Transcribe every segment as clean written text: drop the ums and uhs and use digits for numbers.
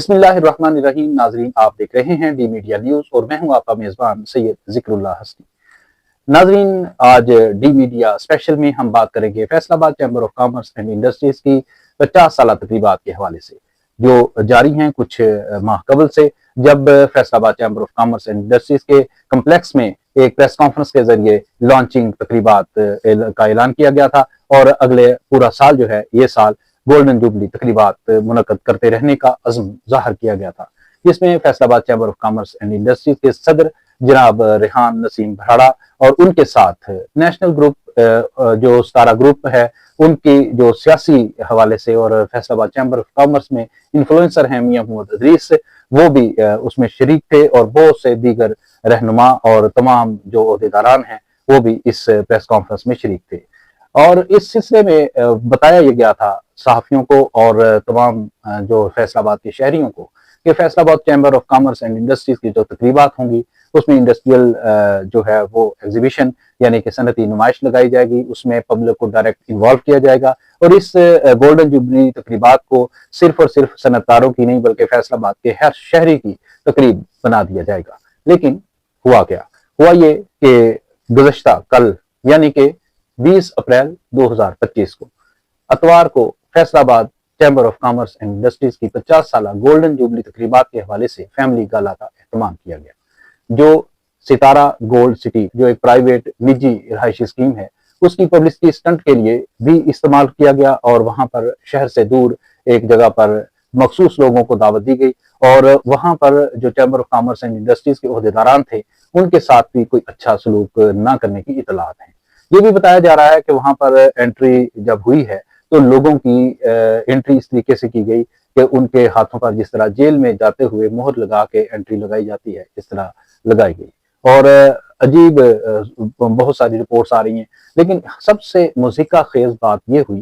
बिस्मिल्लाहिर्रहमानिर्रहीम। नाजरीन, आप देख रहे हैं डी मीडिया न्यूज और मैं हूं आपका मेजबान सैयद जिक्रुल्लाह हस्ती। नाजरीन, आज डी मीडिया स्पेशल में हम बात करेंगे Faisalabad chamber of commerce and industries की 50 साल तकरीबात के हवाले से जो जारी हैं कुछ माह कबल से, जब Faisalabad chamber of commerce and industries के कम्प्लेक्स में एक प्रेस कॉन्फ्रेंस के जरिए लॉन्चिंग तकरीबात का ऐलान किया गया था और अगले पूरा साल जो है ये साल गोल्डन जुबली तकरीबात मुनक्कद करते रहने का अज़्म ज़ाहिर किया गया था, जिसमें Faisalabad chamber of commerce and industries के सदर जनाब रेहान नसीम भराड़ा और उनके साथ नेशनल ग्रुप जो सतारा ग्रुप है उनकी जो सियासी हवाले से और फैसलाबाद चैम्बर ऑफ कॉमर्स में इन्फ्लुएंसर हैं मियां मोहम्मद अदरीस, वो भी उसमें शरीक थे और बहुत से दीगर रहनुमा और तमाम जो ओहदेदारान हैं वो भी इस प्रेस कॉन्फ्रेंस में शरीक थे। और इस सिलसिले में बताया यह गया था सहाफियों को और तमाम जो फैसलाबाद के शहरियों को कि Faisalabad chamber of commerce and industries की जो तकरीबात होंगी उसमें इंडस्ट्रियल जो है वो एग्जीबिशन यानी कि सनती नुमाइश लगाई जाएगी, उसमें पब्लिक को डायरेक्ट इन्वॉल्व किया जाएगा और इस गोल्डन जुबली तकरीबात को सिर्फ और सिर्फ सनतकारों की नहीं बल्कि फैसलाबाद के हर शहरी की तकरीब बना दिया जाएगा। लेकिन हुआ क्या? हुआ ये कि गुज़श्ता कल यानी कि 20 अप्रैल 2025 को अतवार को Faisalabad chamber of commerce and industries की 50 साल गोल्डन जुबली तकरीबात के हवाले से फैमिली गाला का एहतमाम किया गया, जो सितारा गोल्ड सिटी जो एक प्राइवेट निजी रहायशी स्कीम है उसकी पब्लिसिटी स्टंट के लिए भी इस्तेमाल किया गया और वहां पर शहर से दूर एक जगह पर मखसूस लोगों को दावत दी गई और वहां पर जो chamber of commerce and industries के ओहदेदारान थे उनके साथ भी कोई अच्छा सलूक ना करने की इतलात है। ये भी बताया जा रहा है कि वहां पर एंट्री जब हुई है तो लोगों की एंट्री इस तरीके से की गई कि उनके हाथों पर जिस तरह जेल में जाते हुए मोहर लगा के एंट्री लगाई जाती है इस तरह लगाई गई और अजीब बहुत सारी रिपोर्ट्स आ रही हैं। लेकिन सबसे मुज़िका खेज बात यह हुई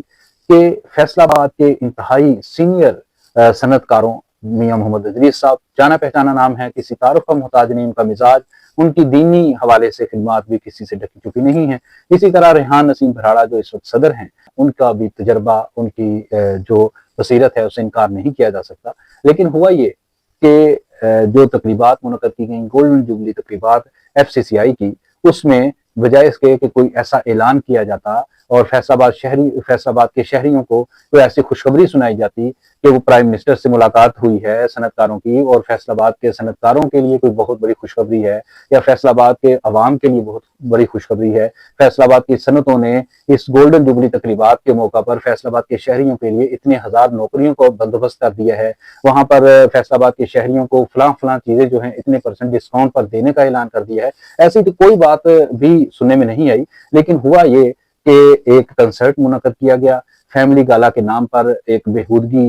कि फैसलाबाद के इंतहाई सीनियर सनतकारों मियां मोहम्मद अदरीस साहब, जाना पहचाना नाम है, किसी तारुफ का मोहताज नहीं उनका मिजाज, उनकी दीनी हवाले से खिदमात भी किसी से ढकी चुकी नहीं है। इसी तरह रेहान नसीम भराड़ा जो इस वक्त सदर हैं उनका भी तजर्बा, उनकी जो बसीरत है उससे इनकार नहीं किया जा सकता। लेकिन हुआ ये कि जो तकरीबात मुनक़द की गई गोल्डन जुबली तकरीबात FCCI की, उसमें बजाय इसके कि कोई ऐसा ऐलान किया जाता और फैसलाबाद के शहरियों को कोई ऐसी खुशखबरी सुनाई जाती कि वो प्राइम मिनिस्टर से मुलाकात हुई है सनतकारों की और फैसलाबाद के सनतकारों के लिए कोई बहुत बड़ी खुशखबरी है या फैसलाबाद के अवाम के लिए बहुत बड़ी खुशखबरी है, फैसलाबाद की सनतों ने इस गोल्डन जुबली तकरीबात के मौका पर फैसलाबाद के शहरियों के लिए इतने हजार नौकरियों को बंदोबस्त कर दिया है, वहां पर फैसलाबाद के शहरियों को फलां चीजें जो है इतने % डिस्काउंट पर देने का ऐलान कर दिया है। ऐसी तो कोई बात भी सुनने में नहीं आई। लेकिन हुआ ये कि एक कंसर्ट मुनक़द किया गया, फैमिली गाला के नाम पर एक बेहूदगी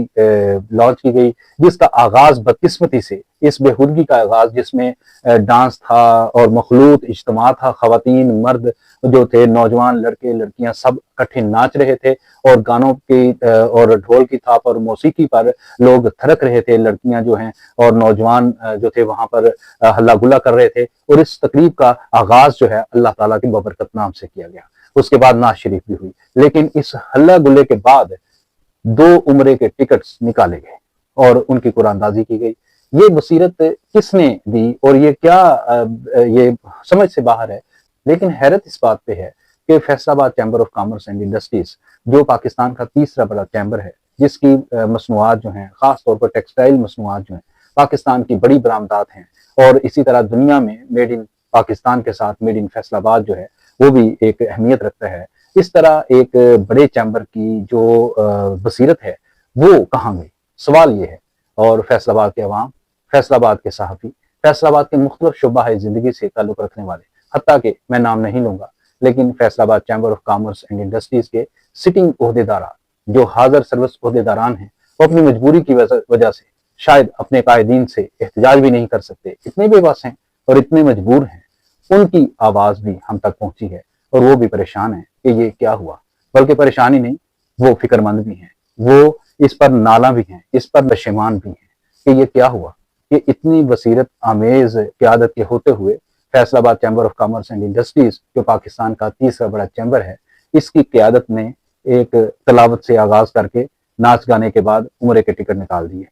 लॉन्च की गई जिसका आगाज बदकिस्मती से, इस बेहूदगी का आगाज जिसमें डांस था और मखलूत इज्तिमा था, खवातीन मर्द जो थे, नौजवान लड़के लड़कियां सब इकट्ठे नाच रहे थे और गानों की और ढोल की थाप और मौसीकी पर लोग थरक रहे थे, लड़कियां जो हैं और नौजवान जो थे वहां पर हल्ला गुल्ला कर रहे थे और इस तकरीब का आगाज जो है अल्लाह ताला की बबरकत नाम से किया गया। उसके बाद नाज शरीफ भी हुई। लेकिन इस हल्ला गुल्ले के बाद 2 उम्रे के टिकट्स निकाले गए और उनकी कुरानदाजी की गई। ये बसीरत किसने दी और ये क्या ये समझ से बाहर है। लेकिन हैरत इस बात पे है कि Faisalabad chamber of commerce and industries जो पाकिस्तान का तीसरा बड़ा चैम्बर है, जिसकी मसनूआत जो हैं खास तौर पर टेक्सटाइल मसनूआत जो हैं पाकिस्तान की बड़ी बरामदात हैं और इसी तरह दुनिया में मेड इन पाकिस्तान के साथ मेड इन फैसलाबाद जो है वो भी एक अहमियत रखता है। इस तरह एक बड़े चैम्बर की जो बसीरत है वो कहाँ गई, सवाल ये है। और फैसलाबाद के अवाम, फैसलाबाद के सहाफ़ी, फैसलाबाद के मुख्तलिफ शुबा ज़िंदगी से ताल्लुक़ रखने वाले, हत्ता कि मैं नाम नहीं लूँगा लेकिन Faisalabad chamber of commerce and industries के सिटिंग ओहदेदारान जो हाज़र सर्विस ओहदेदारान हैं वो अपनी मजबूरी की वजह से शायद अपने कायदीन से एहतजाज भी नहीं कर सकते, इतने बेबस हैं और इतने मजबूर हैं। उनकी आवाज़ भी हम तक पहुंची है और वो भी परेशान है कि ये क्या हुआ। बल्कि परेशानी नहीं, वो फिक्रमंद भी हैं, वो इस पर नाला भी हैं, इस पर पशेमान भी हैं कि ये क्या हुआ कि इतनी बसीरत आमेज क़यादत के होते हुए Faisalabad chamber of commerce and industries जो पाकिस्तान का तीसरा बड़ा चैम्बर है, इसकी क़यादत ने एक तलावत से आगाज करके नाच गाने के बाद उम्रे के टिकट निकाल दिए।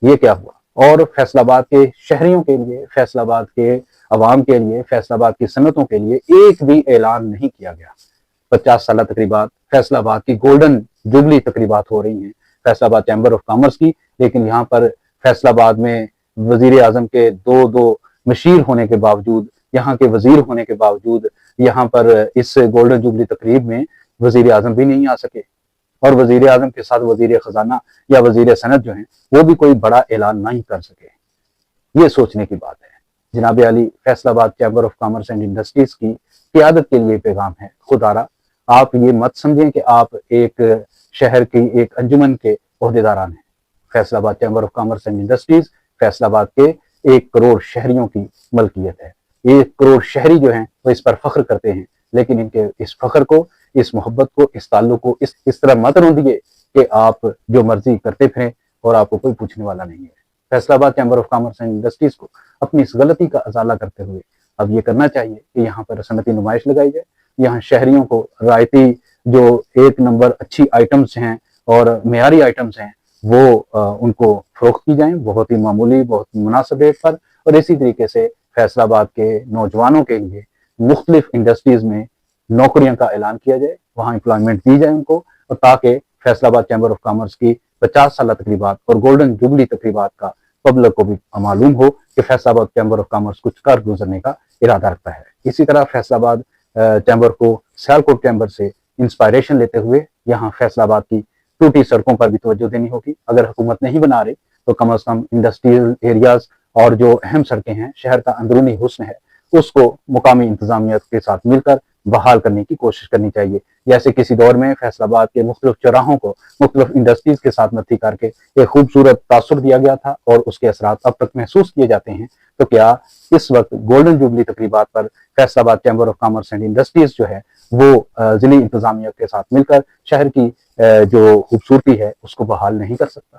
یہ کیا ہوا؟ اور فیصل آباد کے شہریوں کے لیے، فیصل آباد کے عوام کے لیے، فیصل آباد کی صنعتوں کے لیے ایک بھی اعلان نہیں کیا گیا۔ 50 سالہ تقریبات، فیصل آباد کی گولڈن جوبلی تقریبات ہو رہی ہیں فیصل آباد چیمبر آف کامرس کی، لیکن یہاں پر فیصل آباد میں وزیر اعظم کے دو مشیر ہونے کے باوجود، یہاں کے وزیر ہونے کے باوجود، یہاں پر اس گولڈن جوبلی تقریب میں وزیر اعظم بھی نہیں آ سکے، اور وزیر اعظم کے ساتھ وزیر خزانہ یا وزیر صنعت جو ہیں وہ بھی کوئی بڑا اعلان نہیں کر سکے۔ یہ سوچنے کی بات ہے۔ جناب عالی، فیصل آباد chamber of commerce and industries کی قیادت کے لیے پیغام ہے، خدارا آپ یہ مت سمجھیں کہ آپ ایک شہر کی ایک انجمن کے عہدیداران ہیں۔ فیصل آباد chamber of commerce and industries Faisal آباد کے 1 کروڑ شہریوں کی ملکیت ہے۔ 1 کروڑ شہری جو ہیں وہ اس پر فخر کرتے ہیں، لیکن ان کے اس فخر کو، اس محبت کو، اس تعلق کو اس طرح مت روندیے کہ آپ جو مرضی کرتے پھریں اور آپ کو کوئی پوچھنے والا نہیں ہے۔ فیصل آباد chamber of commerce and industries کو اپنی اس غلطی کا ازالہ کرتے ہوئے اب یہ کرنا چاہیے کہ یہاں پر صنعتی نمائش لگائی جائے، یہاں شہریوں کو رعایتی جو 1 نمبر اچھی آئٹمز ہیں اور معیاری آئٹمز ہیں وہ ان کو فروخت کی جائیں، بہت ہی معمولی، بہت مناسب ریٹ پر، اور اسی طریقے سے فیصل آباد کے نوجوانوں کے لیے مختلف انڈسٹریز میں نوکریاں کا اعلان کیا جائے، وہاں امپلائمنٹ دی جائے ان کو، اور تاکہ فیصل آباد چیمبر آف کامرس کی 50 سالہ تقریبات اور گولڈن جوبلی تقریبات کا پبلک کو بھی معلوم ہو کہ فیصل آباد چیمبر آف کامرس کچھ کر گزرنے کا ارادہ رکھتا ہے۔ اسی طرح فیصل آباد چیمبر کو سیالکوٹ چیمبر سے انسپائریشن لیتے ہوئے یہاں فیصل آباد کی ٹوٹی سڑکوں پر بھی توجہ دینی ہوگی۔ اگر حکومت نہیں بنا رہی تو کم از کم انڈسٹریل ایریاز اور جو اہم سڑکیں ہیں، شہر کا اندرونی حسن ہے، اس کو مقامی انتظامیہ کے ساتھ مل کر بحال کرنے کی کوشش کرنی چاہیے۔ جیسے کسی دور میں فیصل آباد کے مختلف چوراہوں کو مختلف انڈسٹریز کے ساتھ نتھی کر کے ایک خوبصورت تاثر دیا گیا تھا اور اس کے اثرات اب تک محسوس کیے جاتے ہیں، تو کیا اس وقت گولڈن جوبلی تقریبات پر فیصل آباد chamber of commerce and industries جو ہے وہ ضلعی انتظامیہ کے ساتھ مل کر شہر کی جو خوبصورتی ہے اس کو بحال نہیں کر سکتا؟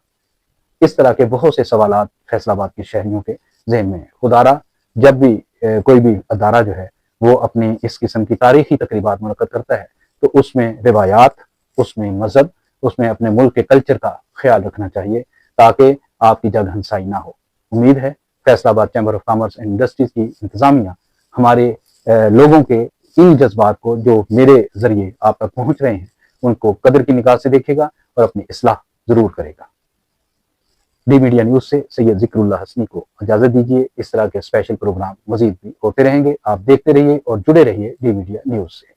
اس طرح کے بہت سے سوالات فیصل آباد کے شہریوں کے ذہن میں ہیں۔ خدارا جب بھی کوئی بھی ادارہ جو ہے وہ اپنی اس قسم کی تاریخی تقریبات منعقد کرتا ہے تو اس میں روایات، اس میں مذہب، اس میں اپنے ملک کے کلچر کا خیال رکھنا چاہیے تاکہ آپ کی جگ ہنسائی نہ ہو۔ امید ہے فیصل آباد chamber of commerce and industries کی انتظامیہ ہمارے لوگوں کے ان جذبات کو جو میرے ذریعے آپ تک پہنچ رہے ہیں ان کو قدر کی نگاہ سے دیکھے گا اور اپنی اصلاح ضرور کرے گا۔ ڈی میڈیا نیوز سے سید ذکر اللہ حسنی کو اجازت دیجیے۔ اس طرح کے اسپیشل پروگرام مزید بھی ہوتے رہیں گے، آپ دیکھتے رہیے اور جڑے رہیے ڈی میڈیا نیوز سے۔